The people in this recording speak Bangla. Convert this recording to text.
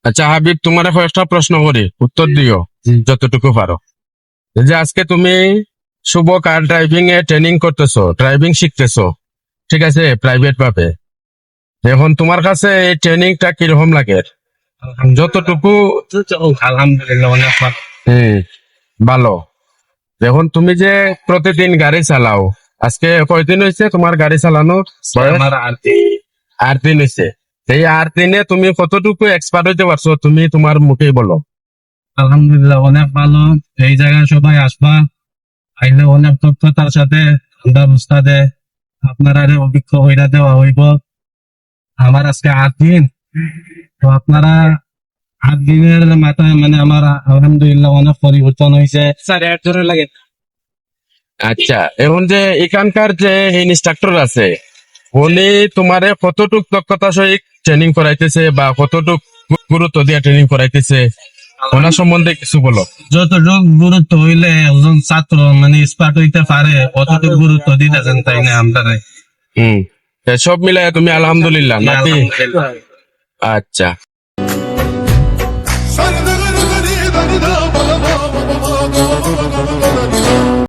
আচ্ছা হাবিব, তোমার একটা প্রশ্ন করি, উত্তর দিও যতটুকু পারো। এই যে আজকে তুমি শুভ কার ড্রাইভিং এ ট্রেনিং করতেছো, ড্রাইভিং শিখতেছো, ঠিক আছে, প্রাইভেট ভাবে। এখন তোমার কাছে এই ট্রেনিংটা কিরকম লাগে? যতটুকু আলহামদুলিল্লাহ অনেক ভালো। ভালো। এখন তুমি যে প্রতিদিন গাড়ি চালাও, আজকে কয়দিন হয়েছে তোমার গাড়ি চালানোর বয়স? আমার আর 8 দিন হয়েছে। এই 8 দিনে তুমি কতটুকু এক্সপার্ট হইতে পারছো, তুমি তোমার মুখেই বলো। আলহামদুলিল্লাহ অনেক ভালো। এই জায়গায় সবাই আসবা, আইলে অনেক দক্ষতার সাথে ব্যবস্থা দেয়, আপনারা অভিজ্ঞ হইরা দেওয়া হইব। আমার আজকে 8 দিন, তো আপনারা 8 দিনের মাথায় মানে আমার আলহামদুলিল্লাহ অনেক পরিবর্তন হয়েছে। স্যার এর ধরে লাগে। আচ্ছা, এখন যে এখানকার যে ইনস্ট্রাক্টর আছে, উনি তোমারে কতটুক দক্ষতা সহিত ট্রেনিং করাইতেছে বা কতটুক গুরুত্ব দিয়ে ট্রেনিং করাইতেছে, ওনার সম্বন্ধে কিছু বলো। যতটুকু গুরুত্ব হইলে একজন ছাত্র মানে স্পার্ট হইতে পারে, অতটুকু গুরুত্ব দিতেছেন, তাই না আপনারা? সব মিলাই তুমি আলহামদুলিল্লাহ নাকি? আলহামদুলিল্লাহ। আচ্ছা।